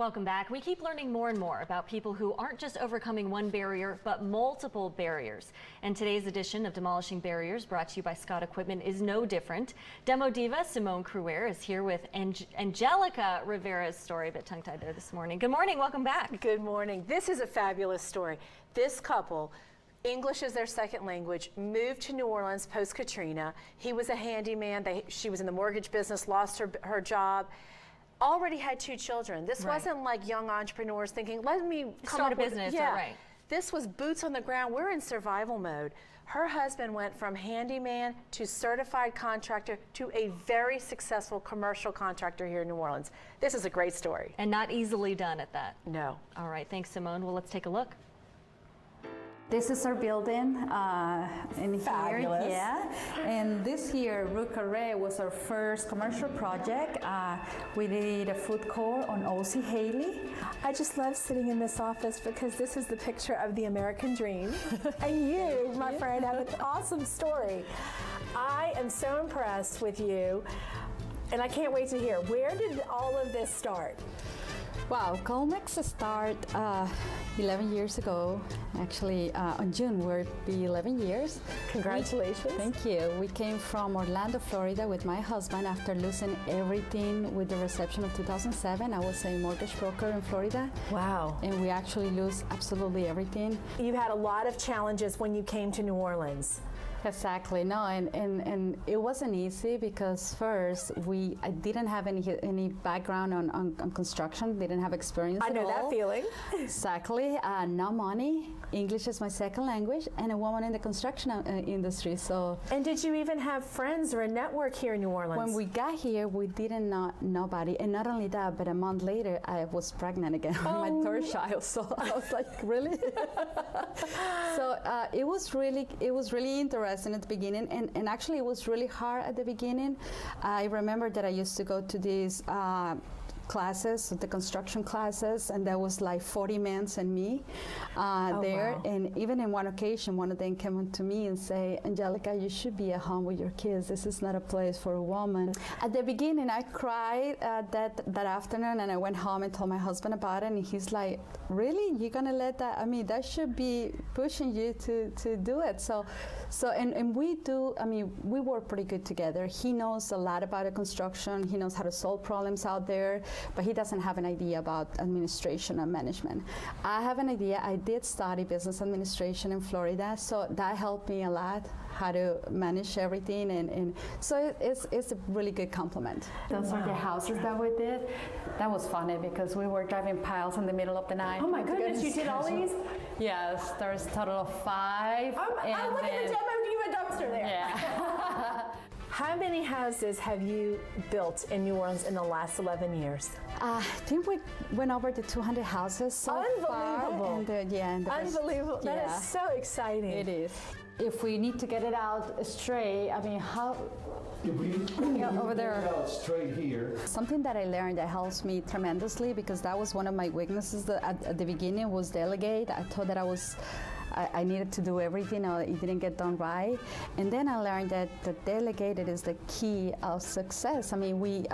Welcome back. We keep learning more and more about people who aren't just overcoming one barrier, but multiple barriers. And today's edition of Demolishing Barriers, brought to you by Scott Equipment, is no different. Demo Diva Simone Cruer is here with Angelica Rivera's story, a bit tongue-tied there this morning. Good morning, welcome back. Good morning. This is a fabulous story. This couple, English is their second language, moved to New Orleans post-Katrina. He was a handyman. She was in the mortgage business, lost her job. Already had 2 children. This wasn't like young entrepreneurs thinking, let me start a business. Yeah. Right. This was boots on the ground. We're in survival mode. Her husband went from handyman to certified contractor to a very successful commercial contractor here in New Orleans. This is a great story. And not easily done at that. No. All right, thanks, Simone. Well, let's take a look. This is our building in Fabulous. here, yeah. And this year, Rue Carré was our first commercial project. We did a food court on O.C. Haley. I just love sitting in this office because this is the picture of the American dream. And you, my friend, have an awesome story. I am so impressed with you, and I can't wait to hear. Where did all of this start? Wow, COLMEX started 11 years ago. Actually, on June will be 11 years. Congratulations. Thank you. We came from Orlando, Florida with my husband after losing everything with the recession of 2007. I was a mortgage broker in Florida. Wow. And we actually lose absolutely everything. You had a lot of challenges when you came to New Orleans. Exactly. No, and it wasn't easy because first I didn't have any background on construction, didn't have experience. I know that feeling. Exactly. No money. English is my second language, and a woman in the construction industry. So. And did you even have friends or a network here in New Orleans? When we got here, we didn't know nobody, and not only that, but a month later, I was pregnant again with my third child. So I was like, really? So it was really interesting at the beginning, and actually it was really hard at the beginning. I remember that I used to go to these classes, the construction classes, and there was like 40 men and me there. Wow. And even in one occasion, one of them came up to me and say, Angelica, you should be at home with your kids. This is not a place for a woman. At the beginning, I cried that afternoon, and I went home and told my husband about it, and he's like, really? You're gonna let that? I mean, that should be pushing you to do it. So we do, I mean, we work pretty good together. He knows a lot about the construction. He knows how to solve problems out there, but he doesn't have an idea about administration and management. I have an idea. I did study business administration in Florida, so that helped me a lot, how to manage everything, and so it's a really good complement. Those are the houses that we did. That was funny because we were driving piles in the middle of the night. Oh my goodness, you did all these? Yes, there's a total of 5. I'm looking at the Demo Diva dumpster there. Yeah. How many houses have you built in New Orleans in the last 11 years? I think we went over the 200 houses so Unbelievable. far. And Unbelievable. That is so exciting. It is. If we need to get it out straight, I mean, how? Over there. Straight here. Something that I learned that helps me tremendously, because that was one of my weaknesses at the beginning, was delegate. I thought that I needed to do everything, or it didn't get done right. And then I learned that the delegated is the key of success. I mean,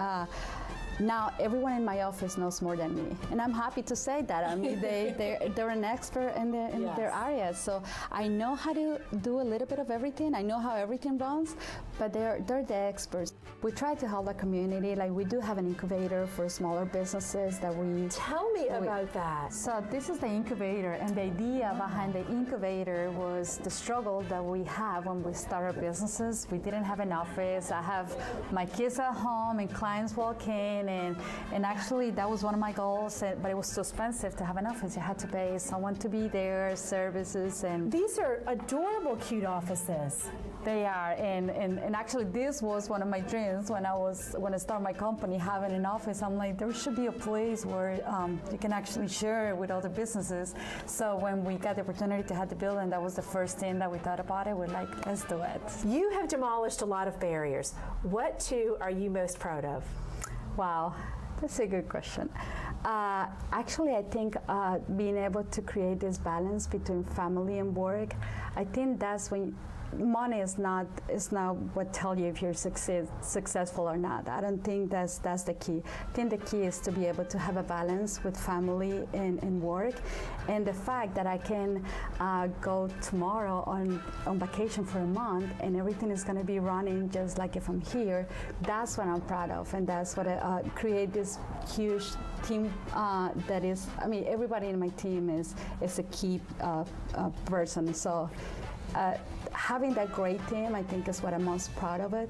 now everyone in my office knows more than me, and I'm happy to say that. I mean, they're an expert in their area, so I know how to do a little bit of everything. I know how everything runs, but they're the experts. We try to help the community. Like, we do have an incubator for smaller businesses that we. Tell me about that. So this is the incubator, and the idea behind the incubator was the struggle that we have when we start our businesses. We didn't have an office. I have my kids at home, and clients walk in. And actually that was one of my goals, but it was too expensive to have an office. You had to pay someone to be there, services, and these are adorable, cute offices. They are, and actually this was one of my dreams when I started my company, having an office. I'm like, there should be a place where you can actually share with other businesses. So when we got the opportunity to have the building, that was the first thing that we thought about it. We're like, let's do it. You have demolished a lot of barriers. What 2 are you most proud of? Wow, that's a good question. Actually, I think being able to create this balance between family and work, I think that's when money is not what tell you if you're successful or not. I don't think that's the key. I think the key is to be able to have a balance with family and work, and the fact that I can go tomorrow on vacation for a month and everything is going to be running just like if I'm here. That's what I'm proud of, and that's what I create this huge team that is. I mean, everybody in my team is a key person. So. Having that great team, I think, is what I'm most proud of it.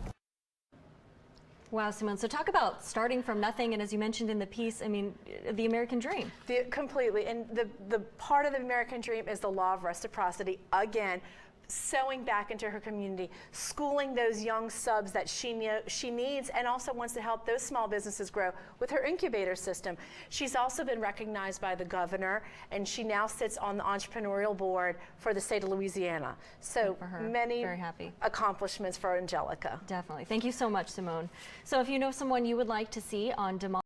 Wow, Simone. So talk about starting from nothing, and as you mentioned in the piece, I mean, the American dream. Completely. And the part of the American dream is the law of reciprocity. Again, sewing back into her community, schooling those young subs that she needs, and also wants to help those small businesses grow with her incubator system. She's also been recognized by the governor, and she now sits on the entrepreneurial board for the state of Louisiana. So many Very happy. accomplishments for Angelica. Definitely. Thank you so much, Simone. So if you know someone you would like to see on